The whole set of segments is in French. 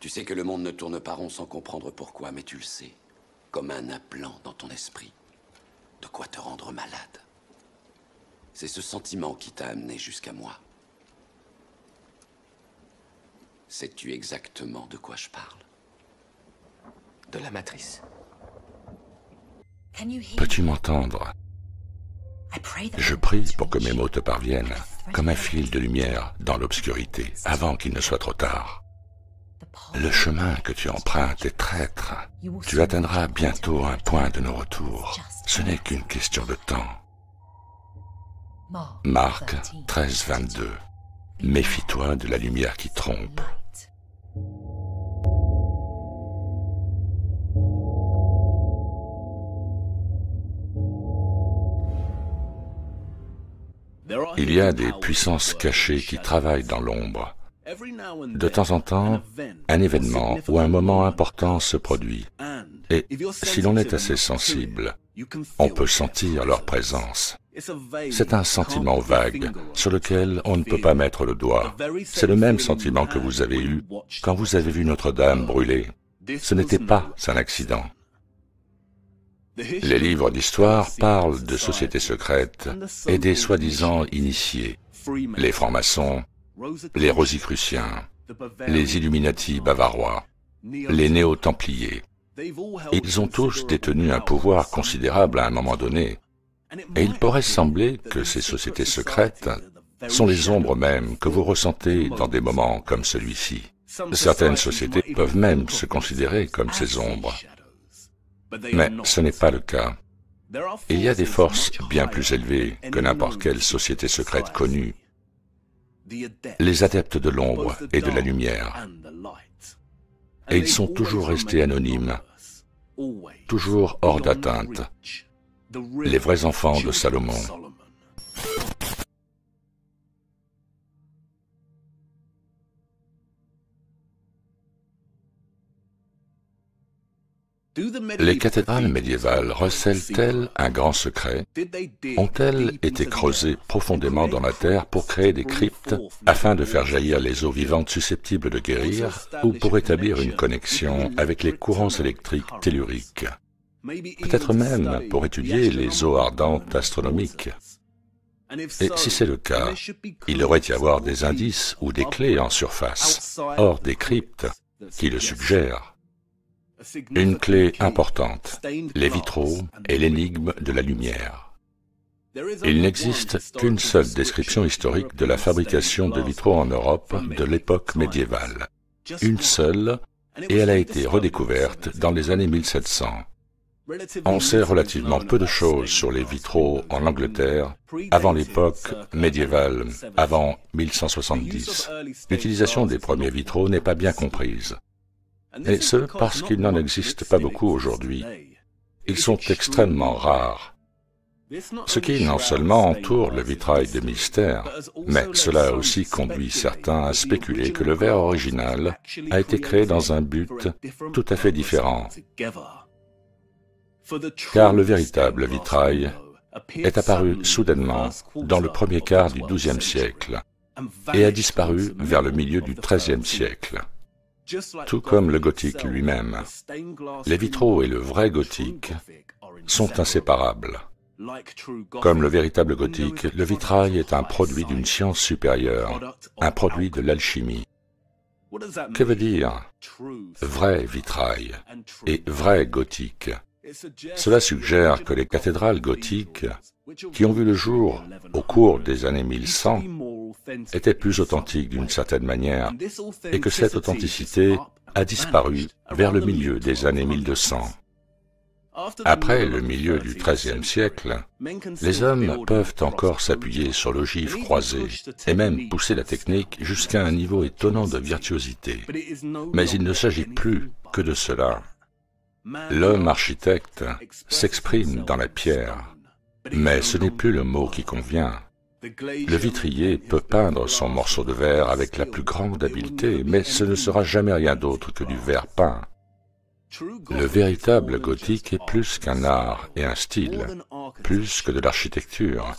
Tu sais que le monde ne tourne pas rond sans comprendre pourquoi, mais tu le sais. Comme un implant dans ton esprit. De quoi te rendre malade. C'est ce sentiment qui t'a amené jusqu'à moi. Sais-tu exactement de quoi je parle? De la matrice. Peux-tu m'entendre? Je prie pour que mes mots te parviennent, comme un fil de lumière dans l'obscurité, avant qu'il ne soit trop tard. Le chemin que tu empruntes est traître. Tu atteindras bientôt un point de non-retour. Ce n'est qu'une question de temps. Marc 13, 22. Méfie-toi de la lumière qui trompe. Il y a des puissances cachées qui travaillent dans l'ombre. De temps en temps, un événement ou un moment important se produit. Et si l'on est assez sensible, on peut sentir leur présence. C'est un sentiment vague sur lequel on ne peut pas mettre le doigt. C'est le même sentiment que vous avez eu quand vous avez vu Notre-Dame brûler. Ce n'était pas un accident. Les livres d'histoire parlent de sociétés secrètes et des soi-disant initiés, les francs-maçons, les rosicruciens, les Illuminati bavarois, les néo-templiers. Ils ont tous détenu un pouvoir considérable à un moment donné, et il pourrait sembler que ces sociétés secrètes sont les ombres mêmes que vous ressentez dans des moments comme celui-ci. Certaines sociétés peuvent même se considérer comme ces ombres. Mais ce n'est pas le cas. Il y a des forces bien plus élevées que n'importe quelle société secrète connue. Les adeptes de l'ombre et de la lumière. Et ils sont toujours restés anonymes, toujours hors d'atteinte. Les vrais enfants de Salomon. Les cathédrales médiévales recèlent-elles un grand secret? Ont-elles été creusées profondément dans la terre pour créer des cryptes afin de faire jaillir les eaux vivantes susceptibles de guérir ou pour établir une connexion avec les courants électriques telluriques? Peut-être même pour étudier les eaux ardentes astronomiques. Et si c'est le cas, il devrait y avoir des indices ou des clés en surface, hors des cryptes, qui le suggèrent. Une clé importante, les vitraux et l'énigme de la lumière. Il n'existe qu'une seule description historique de la fabrication de vitraux en Europe de l'époque médiévale. Une seule, et elle a été redécouverte dans les années 1700. On sait relativement peu de choses sur les vitraux en Angleterre avant l'époque médiévale, avant 1170. L'utilisation des premiers vitraux n'est pas bien comprise. Et ce, parce qu'il n'en existe pas beaucoup aujourd'hui. Ils sont extrêmement rares. Ce qui non seulement entoure le vitrail de mystère, mais cela a aussi conduit certains à spéculer que le verre original a été créé dans un but tout à fait différent. Car le véritable vitrail est apparu soudainement dans le premier quart du XIIe siècle et a disparu vers le milieu du XIIIe siècle. Tout comme le gothique lui-même, les vitraux et le vrai gothique sont inséparables. Comme le véritable gothique, le vitrail est un produit d'une science supérieure, un produit de l'alchimie. Que veut dire vrai vitrail et vrai gothique? Cela suggère que les cathédrales gothiques, qui ont vu le jour au cours des années 1100, étaient plus authentiques d'une certaine manière, et que cette authenticité a disparu vers le milieu des années 1200. Après le milieu du XIIIe siècle, les hommes peuvent encore s'appuyer sur l'ogive croisée et même pousser la technique jusqu'à un niveau étonnant de virtuosité. Mais il ne s'agit plus que de cela. L'homme architecte s'exprime dans la pierre, mais ce n'est plus le mot qui convient. Le vitrier peut peindre son morceau de verre avec la plus grande habileté, mais ce ne sera jamais rien d'autre que du verre peint. Le véritable gothique est plus qu'un art et un style, plus que de l'architecture.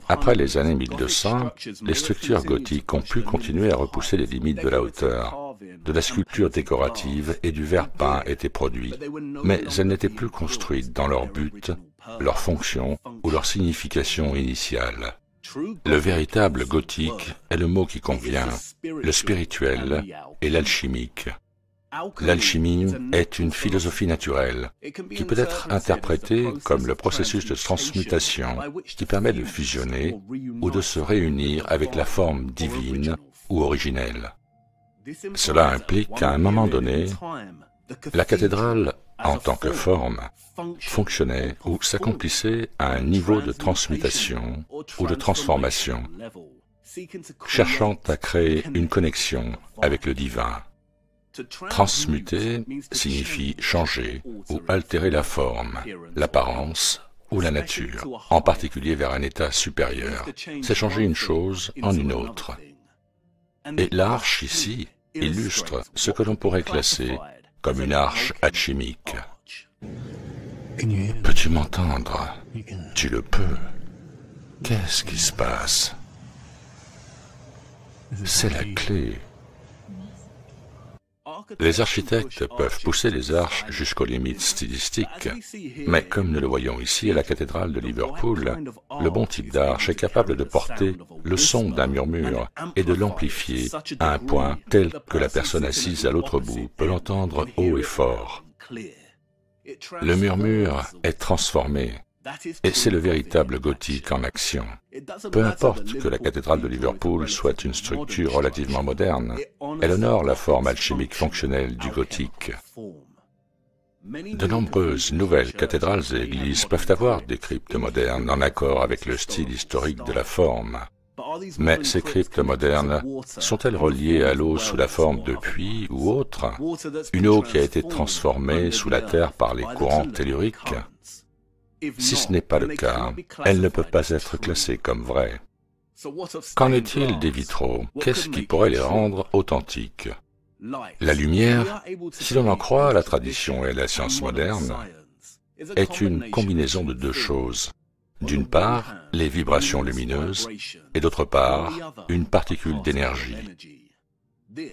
Après les années 1200, les structures gothiques ont pu continuer à repousser les limites de la hauteur, de la sculpture décorative et du verre peint étaient produits, mais elles n'étaient plus construites dans leur but, leur fonction ou leur signification initiale. Le véritable gothique est le mot qui convient, le spirituel et l'alchimique. L'alchimie est une philosophie naturelle qui peut être interprétée comme le processus de transmutation qui permet de fusionner ou de se réunir avec la forme divine ou originelle. Cela implique qu'à un moment donné, la cathédrale, en tant que forme, fonctionnait ou s'accomplissait à un niveau de transmutation ou de transformation, cherchant à créer une connexion avec le divin. Transmuter signifie changer ou altérer la forme, l'apparence ou la nature, en particulier vers un état supérieur. C'est changer une chose en une autre. Et l'arche ici illustre ce que l'on pourrait classer comme une arche alchimique. Peux-tu m'entendre? Tu le peux. Qu'est-ce qui se passe? C'est la clé. Les architectes peuvent pousser les arches jusqu'aux limites stylistiques, mais comme nous le voyons ici à la cathédrale de Liverpool, le bon type d'arche est capable de porter le son d'un murmure et de l'amplifier à un point tel que la personne assise à l'autre bout peut l'entendre haut et fort. Le murmure est transformé, et c'est le véritable gothique en action. Peu importe que la cathédrale de Liverpool soit une structure relativement moderne, elle honore la forme alchimique fonctionnelle du gothique. De nombreuses nouvelles cathédrales et églises peuvent avoir des cryptes modernes en accord avec le style historique de la forme. Mais ces cryptes modernes sont-elles reliées à l'eau sous la forme de puits ou autre, une eau qui a été transformée sous la terre par les courants telluriques? Si ce n'est pas le cas, elle ne peut pas être classée comme vraie. Qu'en est-il des vitraux? Qu'est-ce qui pourrait les rendre authentiques? La lumière, si l'on en croit à la tradition et à la science moderne, est une combinaison de deux choses. D'une part, les vibrations lumineuses, et d'autre part, une particule d'énergie.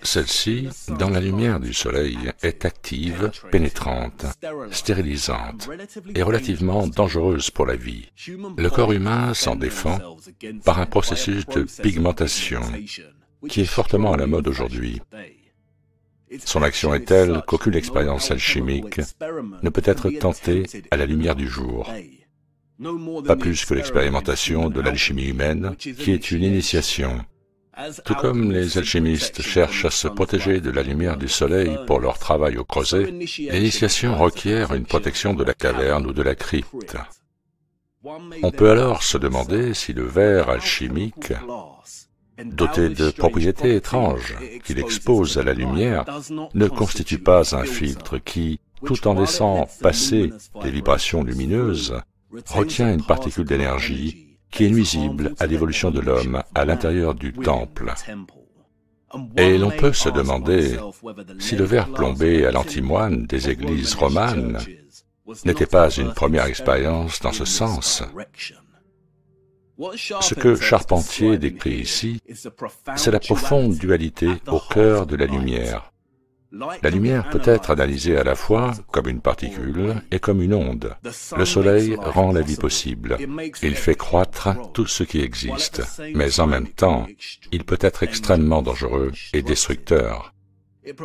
Celle-ci, dans la lumière du soleil, est active, pénétrante, stérilisante et relativement dangereuse pour la vie. Le corps humain s'en défend par un processus de pigmentation qui est fortement à la mode aujourd'hui. Son action est telle qu'aucune expérience alchimique ne peut être tentée à la lumière du jour. Pas plus que l'expérimentation de l'alchimie humaine, qui est une initiation. Tout comme les alchimistes cherchent à se protéger de la lumière du soleil pour leur travail au creuset, l'initiation requiert une protection de la caverne ou de la crypte. On peut alors se demander si le verre alchimique, doté de propriétés étranges qu'il expose à la lumière, ne constitue pas un filtre qui, tout en laissant passer les vibrations lumineuses, retient une particule d'énergie qui est nuisible à l'évolution de l'homme à l'intérieur du temple. Et l'on peut se demander si le verre plombé à l'antimoine des églises romanes n'était pas une première expérience dans ce sens. Ce que Charpentier décrit ici, c'est la profonde dualité au cœur de la lumière. La lumière peut être analysée à la fois comme une particule et comme une onde. Le soleil rend la vie possible. Il fait croître tout ce qui existe. Mais en même temps, il peut être extrêmement dangereux et destructeur.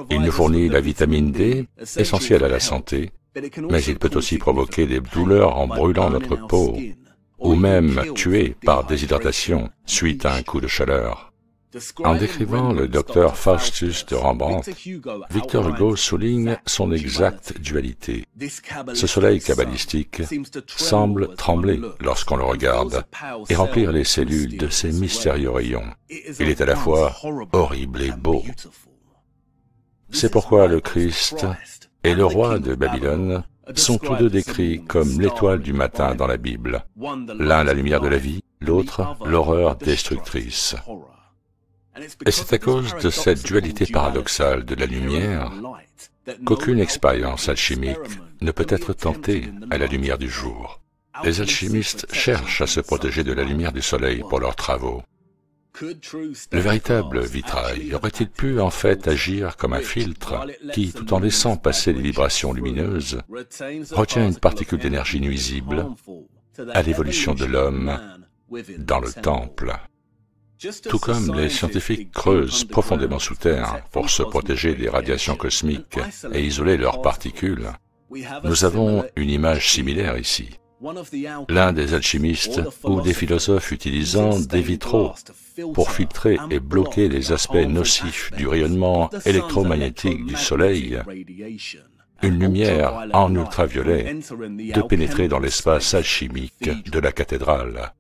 Il nous fournit la vitamine D, essentielle à la santé, mais il peut aussi provoquer des douleurs en brûlant notre peau, ou même tuer par déshydratation suite à un coup de chaleur. En décrivant le docteur Faustus de Rembrandt, Victor Hugo souligne son exacte dualité. Ce soleil kabbalistique semble trembler lorsqu'on le regarde et remplir les cellules de ses mystérieux rayons. Il est à la fois horrible et beau. C'est pourquoi le Christ et le roi de Babylone sont tous deux décrits comme l'étoile du matin dans la Bible. L'un la lumière de la vie, l'autre l'horreur destructrice. Et c'est à cause de cette dualité paradoxale de la lumière qu'aucune expérience alchimique ne peut être tentée à la lumière du jour. Les alchimistes cherchent à se protéger de la lumière du soleil pour leurs travaux. Le véritable vitrail aurait-il pu en fait agir comme un filtre qui, tout en laissant passer les vibrations lumineuses, retient une particule d'énergie nuisible à l'évolution de l'homme dans le temple? Tout comme les scientifiques creusent profondément sous terre pour se protéger des radiations cosmiques et isoler leurs particules, nous avons une image similaire ici. L'un des alchimistes ou des philosophes utilisant des vitraux pour filtrer et bloquer les aspects nocifs du rayonnement électromagnétique du Soleil, une lumière en ultraviolet, de pénétrer dans l'espace alchimique de la cathédrale,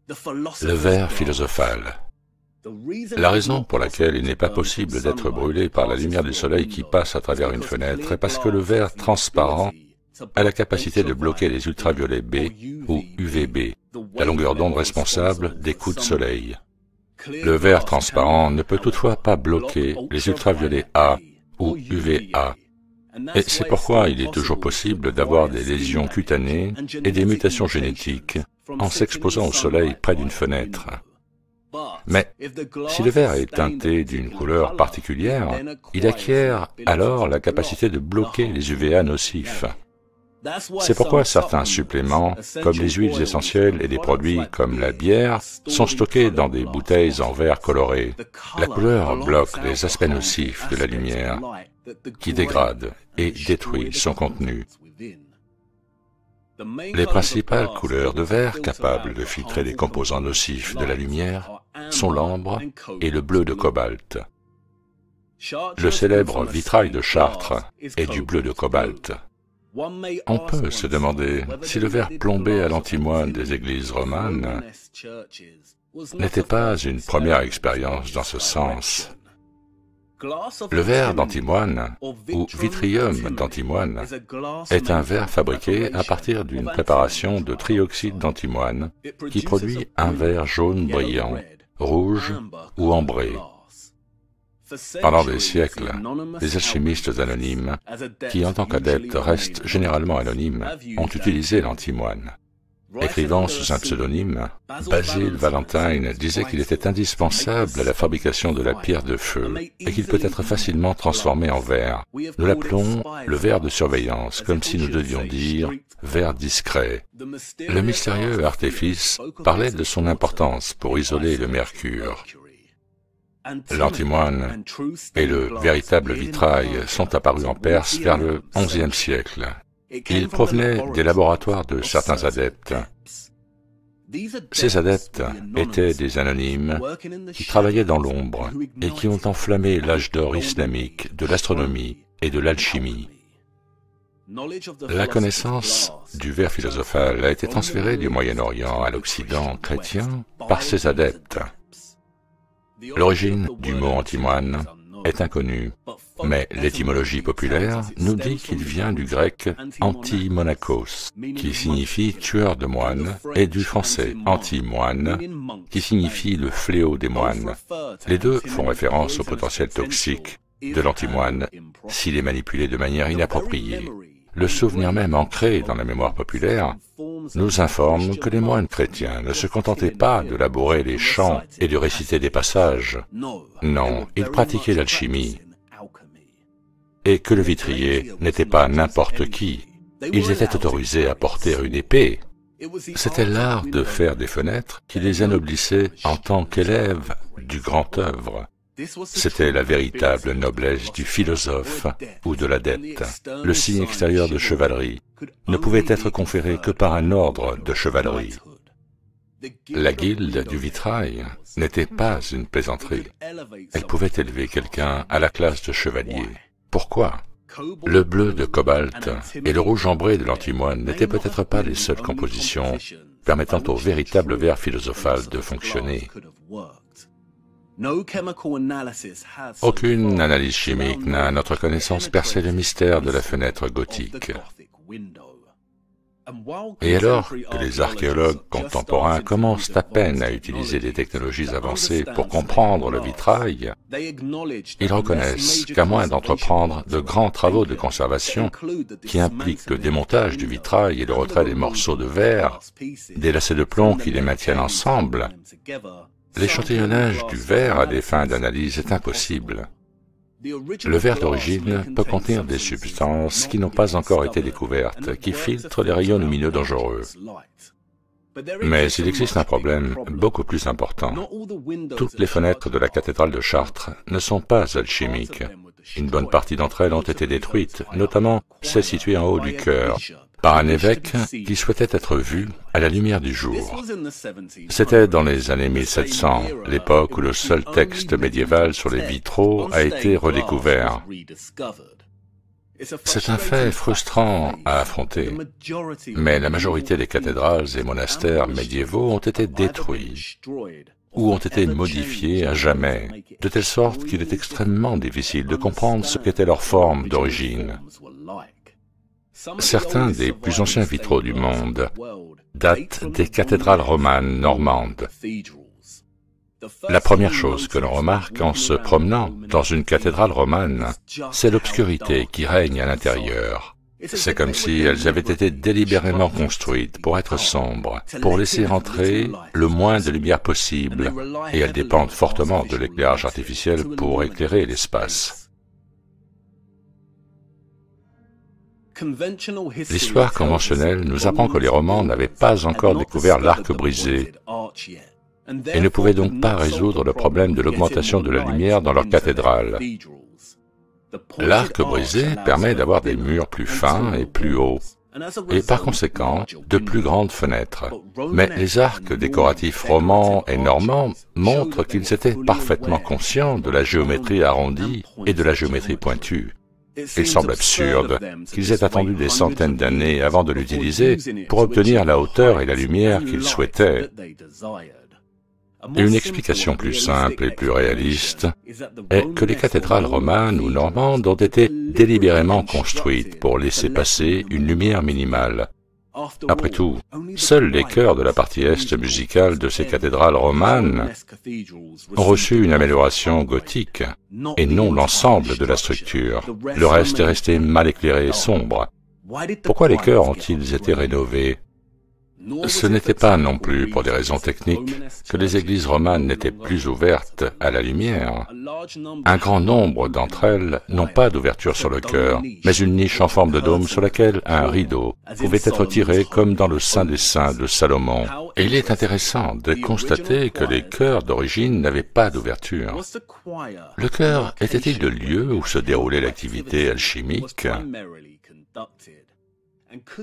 le verre philosophal. La raison pour laquelle il n'est pas possible d'être brûlé par la lumière du soleil qui passe à travers une fenêtre est parce que le verre transparent a la capacité de bloquer les ultraviolets B ou UVB, la longueur d'onde responsable des coups de soleil. Le verre transparent ne peut toutefois pas bloquer les ultraviolets A ou UVA, et c'est pourquoi il est toujours possible d'avoir des lésions cutanées et des mutations génétiques en s'exposant au soleil près d'une fenêtre. Mais si le verre est teinté d'une couleur particulière, il acquiert alors la capacité de bloquer les UVA nocifs. C'est pourquoi certains suppléments, comme les huiles essentielles et des produits comme la bière, sont stockés dans des bouteilles en verre coloré. La couleur bloque les aspects nocifs de la lumière, qui dégrade et détruit son contenu. Les principales couleurs de verre capables de filtrer les composants nocifs de la lumière sont l'ambre et le bleu de cobalt. Le célèbre vitrail de Chartres est du bleu de cobalt. On peut se demander si le verre plombé à l'antimoine des églises romanes n'était pas une première expérience dans ce sens. Le verre d'antimoine, ou vitrium d'antimoine, est un verre fabriqué à partir d'une préparation de trioxyde d'antimoine qui produit un verre jaune brillant, rouge ou ambré. Pendant des siècles, les alchimistes anonymes, qui en tant qu'adeptes restent généralement anonymes, ont utilisé l'antimoine. Écrivant sous un pseudonyme, Basil Valentine disait qu'il était indispensable à la fabrication de la pierre de feu et qu'il peut être facilement transformé en verre. Nous l'appelons le verre de surveillance, comme si nous devions dire verre discret. Le mystérieux artéfice parlait de son importance pour isoler le mercure. L'antimoine et le véritable vitrail sont apparus en Perse vers le XIe siècle. Ils provenaient des laboratoires de certains adeptes. Ces adeptes étaient des anonymes qui travaillaient dans l'ombre et qui ont enflammé l'âge d'or islamique de l'astronomie et de l'alchimie. La connaissance du verre philosophal a été transférée du Moyen-Orient à l'Occident chrétien par ces adeptes. L'origine du mot antimoine est inconnue, mais l'étymologie populaire nous dit qu'il vient du grec anti-monachos, qui signifie tueur de moines, et du français anti-moine, qui signifie le fléau des moines. Les deux font référence au potentiel toxique de l'antimoine s'il est manipulé de manière inappropriée. Le souvenir même ancré dans la mémoire populaire nous informe que les moines chrétiens ne se contentaient pas de laborer les chants et de réciter des passages. Non, ils pratiquaient l'alchimie. Et que le vitrier n'était pas n'importe qui. Ils étaient autorisés à porter une épée. C'était l'art de faire des fenêtres qui les anoblissait en tant qu'élèves du grand œuvre. C'était la véritable noblesse du philosophe ou de l'adepte. Le signe extérieur de chevalerie ne pouvait être conféré que par un ordre de chevalerie. La guilde du vitrail n'était pas une plaisanterie. Elle pouvait élever quelqu'un à la classe de chevalier. Pourquoi? Le bleu de cobalt et le rouge ambré de l'antimoine n'étaient peut-être pas les seules compositions permettant au véritable verre philosophal de fonctionner. Aucune analyse chimique n'a à notre connaissance percé le mystère de la fenêtre gothique. Et alors que les archéologues contemporains commencent à peine à utiliser des technologies avancées pour comprendre le vitrail, ils reconnaissent qu'à moins d'entreprendre de grands travaux de conservation qui impliquent le démontage du vitrail et le retrait des morceaux de verre, des lacets de plomb qui les maintiennent ensemble, L'échantillonnage du verre à des fins d'analyse est impossible. Le verre d'origine peut contenir des substances qui n'ont pas encore été découvertes, qui filtrent les rayons lumineux dangereux. Mais il existe un problème beaucoup plus important. Toutes les fenêtres de la cathédrale de Chartres ne sont pas alchimiques. Une bonne partie d'entre elles ont été détruites, notamment celles situées en haut du chœur, par un évêque qui souhaitait être vu à la lumière du jour. C'était dans les années 1700, l'époque où le seul texte médiéval sur les vitraux a été redécouvert. C'est un fait frustrant à affronter, mais la majorité des cathédrales et monastères médiévaux ont été détruits ou ont été modifiés à jamais, de telle sorte qu'il est extrêmement difficile de comprendre ce qu'était leur forme d'origine. Certains des plus anciens vitraux du monde datent des cathédrales romanes normandes. La première chose que l'on remarque en se promenant dans une cathédrale romane, c'est l'obscurité qui règne à l'intérieur. C'est comme si elles avaient été délibérément construites pour être sombres, pour laisser entrer le moins de lumière possible, et elles dépendent fortement de l'éclairage artificiel pour éclairer l'espace. L'histoire conventionnelle nous apprend que les Romans n'avaient pas encore découvert l'arc brisé et ne pouvaient donc pas résoudre le problème de l'augmentation de la lumière dans leur cathédrale. L'arc brisé permet d'avoir des murs plus fins et plus hauts, et par conséquent de plus grandes fenêtres. Mais les arcs décoratifs romans et normands montrent qu'ils étaient parfaitement conscients de la géométrie arrondie et de la géométrie pointue. Il semble absurde qu'ils aient attendu des centaines d'années avant de l'utiliser pour obtenir la hauteur et la lumière qu'ils souhaitaient. Une explication plus simple et plus réaliste est que les cathédrales romanes ou normandes ont été délibérément construites pour laisser passer une lumière minimale. Après tout, seuls les chœurs de la partie est musicale de ces cathédrales romanes ont reçu une amélioration gothique, et non l'ensemble de la structure. Le reste est resté mal éclairé et sombre. Pourquoi les chœurs ont-ils été rénovés? Ce n'était pas non plus pour des raisons techniques que les églises romanes n'étaient plus ouvertes à la lumière. Un grand nombre d'entre elles n'ont pas d'ouverture sur le chœur, mais une niche en forme de dôme sur laquelle un rideau pouvait être tiré comme dans le Saint des Saints de Salomon. Et il est intéressant de constater que les chœurs d'origine n'avaient pas d'ouverture. Le chœur était-il le lieu où se déroulait l'activité alchimique?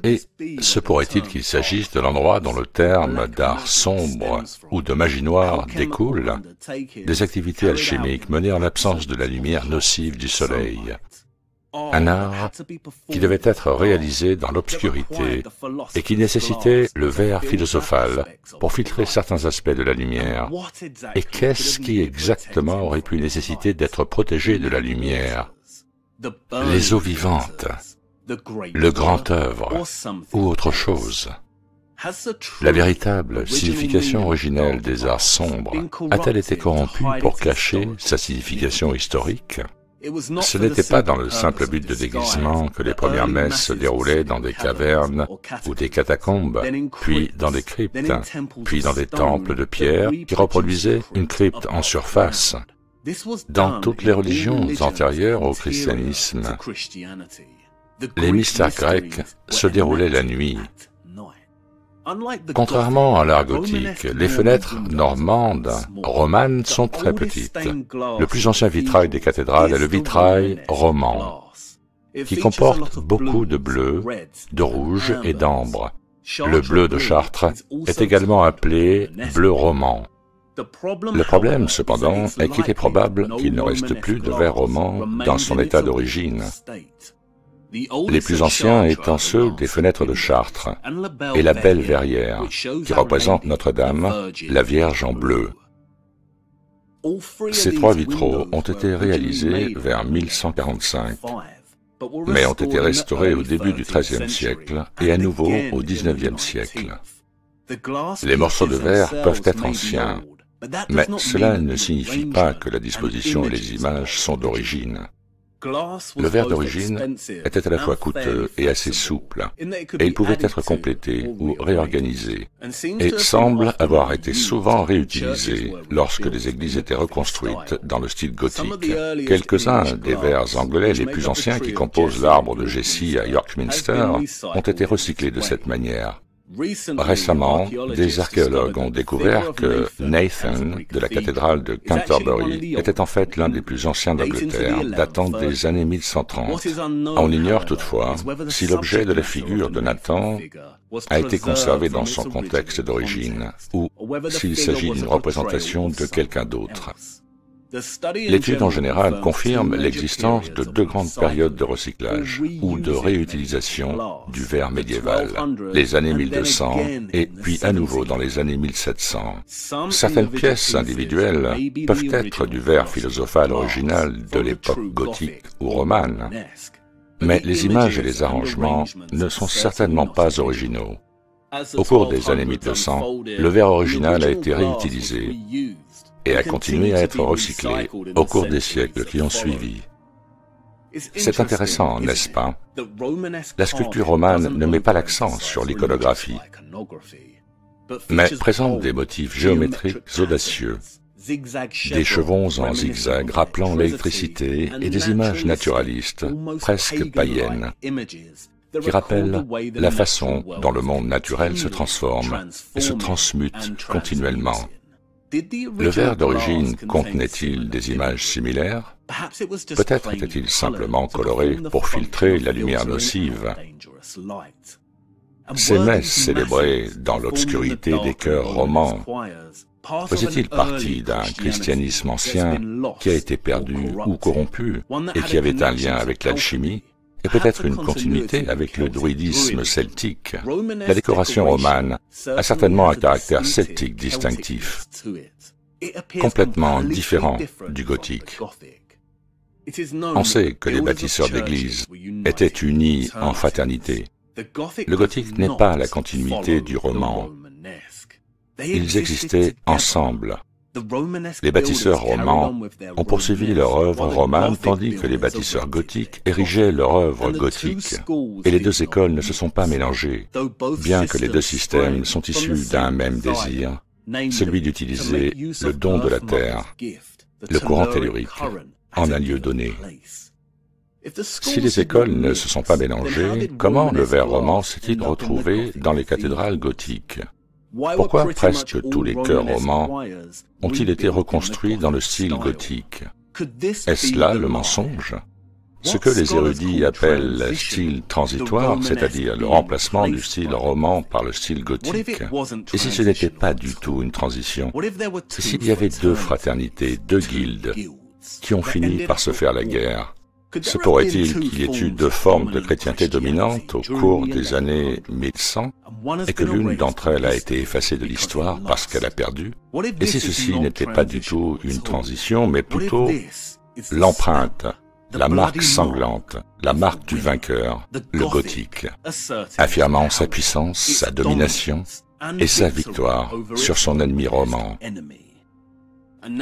Et se pourrait-il qu'il s'agisse de l'endroit dont le terme d'art sombre ou de magie noire découle, des activités alchimiques menées en l'absence de la lumière nocive du soleil? Un art qui devait être réalisé dans l'obscurité et qui nécessitait le verre philosophal pour filtrer certains aspects de la lumière. Et qu'est-ce qui exactement aurait pu nécessiter d'être protégé de la lumière? Les eaux vivantes, le grand œuvre, ou autre chose. La véritable signification originelle des arts sombres a-t-elle été corrompue pour cacher sa signification historique? Ce n'était pas dans le simple but de déguisement que les premières messes se déroulaient dans des cavernes ou des catacombes, puis dans des cryptes, puis dans des temples de pierre qui reproduisaient une crypte en surface. Dans toutes les religions antérieures au christianisme, les mystères grecs se déroulaient la nuit. Contrairement à l'art gothique, les fenêtres normandes, romanes, sont très petites. Le plus ancien vitrail des cathédrales est le vitrail roman, qui comporte beaucoup de bleu, de rouge et d'ambre. Le bleu de Chartres est également appelé bleu roman. Le problème, cependant, est qu'il est probable qu'il ne reste plus de verre roman dans son état d'origine. Les plus anciens étant ceux des fenêtres de Chartres et la belle verrière, qui représente Notre-Dame, la Vierge en bleu. Ces trois vitraux ont été réalisés vers 1145, mais ont été restaurés au début du XIIIe siècle et à nouveau au XIXe siècle. Les morceaux de verre peuvent être anciens, mais cela ne signifie pas que la disposition et les images sont d'origine. Le verre d'origine était à la fois coûteux et assez souple, et il pouvait être complété ou réorganisé, et semble avoir été souvent réutilisé lorsque les églises étaient reconstruites dans le style gothique. Quelques-uns des verres anglais les plus anciens qui composent l'arbre de Jesse à York Minster ont été recyclés de cette manière. Récemment, des archéologues ont découvert que Nathan, de la cathédrale de Canterbury, était en fait l'un des plus anciens d'Angleterre, datant des années 1130. On ignore toutefois si l'objet de la figure de Nathan a été conservé dans son contexte d'origine, ou s'il s'agit d'une représentation de quelqu'un d'autre. L'étude en général confirme l'existence de deux grandes périodes de recyclage ou de réutilisation du verre médiéval, les années 1200 et puis à nouveau dans les années 1700. Certaines pièces individuelles peuvent être du verre philosophal original de l'époque gothique ou romane, mais les images et les arrangements ne sont certainement pas originaux. Au cours des années 1200, le verre original a été réutilisé et a continué à être recyclé au cours des siècles qui ont suivi. C'est intéressant, n'est-ce pas? La sculpture romane ne met pas l'accent sur l'iconographie, mais présente des motifs géométriques audacieux, des chevons en zigzag rappelant l'électricité et des images naturalistes, presque païennes, qui rappellent la façon dont le monde naturel se transforme et se transmute continuellement. Le verre d'origine contenait-il des images similaires? Peut-être était-il simplement coloré pour filtrer la lumière nocive. Ces messes célébrées dans l'obscurité des chœurs romans faisaient-ils partie d'un christianisme ancien qui a été perdu ou corrompu et qui avait un lien avec l'alchimie? Et peut-être une continuité avec le druidisme celtique. La décoration romane a certainement un caractère celtique distinctif, complètement différent du gothique. On sait que les bâtisseurs d'églises étaient unis en fraternité. Le gothique n'est pas la continuité du roman. Ils existaient ensemble. Les bâtisseurs romans ont poursuivi leur œuvre romane tandis que les bâtisseurs gothiques érigeaient leur œuvre gothique, et les deux écoles ne se sont pas mélangées, bien que les deux systèmes sont issus d'un même désir, celui d'utiliser le don de la terre, le courant tellurique, en un lieu donné. Si les écoles ne se sont pas mélangées, comment le verre roman s'est-il retrouvé dans les cathédrales gothiques? Pourquoi presque tous les chœurs romans ont-ils été reconstruits dans le style gothique? Est-ce là le mensonge? Ce que les érudits appellent style transitoire, c'est-à-dire le remplacement du style roman par le style gothique. Et si ce n'était pas du tout une transition? Et s'il y avait deux fraternités, deux guildes, qui ont fini par se faire la guerre? Se pourrait-il qu'il y ait eu deux formes de chrétienté dominantes au cours des années 1100 et que l'une d'entre elles a été effacée de l'histoire parce qu'elle a perdu? Et si ceci n'était pas du tout une transition, mais plutôt l'empreinte, la marque sanglante, la marque du vainqueur, le gothique, affirmant sa puissance, sa domination et sa victoire sur son ennemi roman?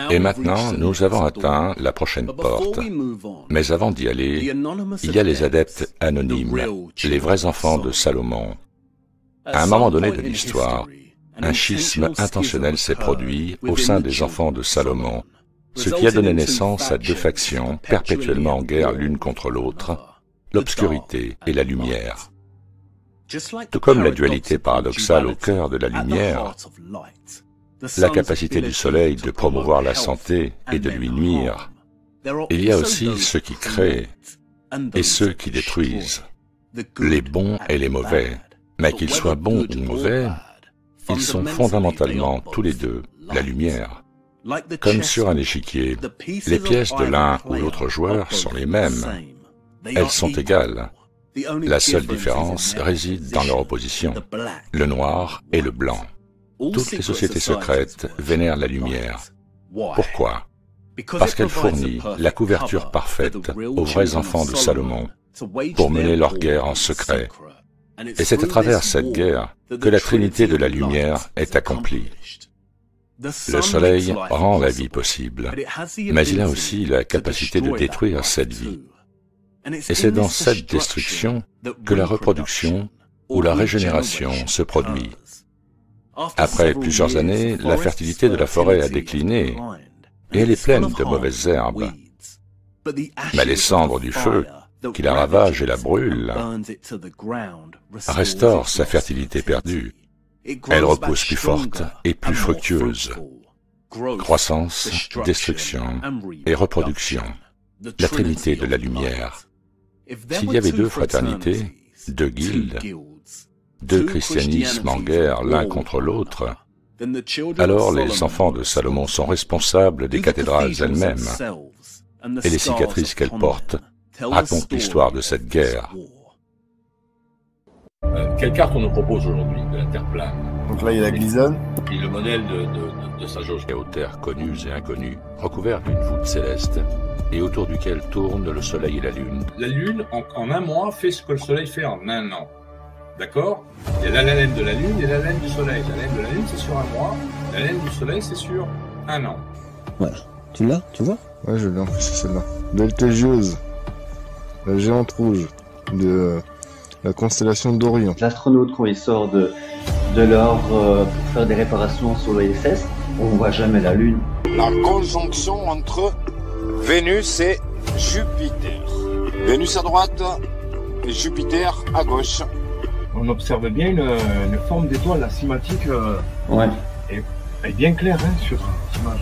Et maintenant, nous avons atteint la prochaine porte. Mais avant d'y aller, il y a les adeptes anonymes, les vrais enfants de Salomon. À un moment donné de l'histoire, un schisme intentionnel s'est produit au sein des enfants de Salomon, ce qui a donné naissance à deux factions perpétuellement en guerre l'une contre l'autre, l'obscurité et la lumière. Tout comme la dualité paradoxale au cœur de la lumière, la capacité du soleil de promouvoir la santé et de lui nuire, il y a aussi ceux qui créent et ceux qui détruisent, les bons et les mauvais. Mais qu'ils soient bons ou mauvais, ils sont fondamentalement tous les deux la lumière. Comme sur un échiquier, les pièces de l'un ou l'autre joueur sont les mêmes. Elles sont égales. La seule différence réside dans leur opposition, le noir et le blanc. Toutes les sociétés secrètes vénèrent la lumière. Pourquoi? Parce qu'elle fournit la couverture parfaite aux vrais enfants de Salomon pour mener leur guerre en secret. Et c'est à travers cette guerre que la Trinité de la lumière est accomplie. Le soleil rend la vie possible, mais il a aussi la capacité de détruire cette vie. Et c'est dans cette destruction que la reproduction ou la régénération se produit. Après plusieurs années, la fertilité de la forêt a décliné et elle est pleine de mauvaises herbes. Mais les cendres du feu, qui la ravagent et la brûlent, restaurent sa fertilité perdue. Elle repousse plus forte et plus fructueuse. Croissance, destruction et reproduction, la trinité de la lumière. S'il y avait deux fraternités, deux guildes, deux christianismes en guerre l'un contre l'autre, alors les enfants de Salomon sont responsables des cathédrales elles-mêmes, et les cicatrices qu'elles portent racontent l'histoire de cette guerre. Quelle carte on nous propose aujourd'hui de la Terre plane? Donc là, il y a la glisonne. Et le modèle de sa jauge. Et aux terres connues et inconnues, recouvertes d'une voûte céleste, et autour duquel tournent le soleil et la lune. La lune, en un mois, fait ce que le soleil fait en un an. D'accord? Il y a la laine de la lune et la laine du soleil. La laine de la lune, c'est sur un mois. La laine du soleil, c'est sur un an. Ouais. Tu l'as? Tu vois? Ouais, je l'ai en plus, c'est celle-là. Betelgeuse, la géante rouge de la constellation d'Orion. L'astronaute, quand il sort de l'or pour faire des réparations sur l'ISS, on ne voit jamais la Lune. La conjonction entre Vénus et Jupiter. Vénus à droite et Jupiter à gauche. On observe bien une forme d'étoile, la cinématique ouais. est bien claire hein, sur l'image.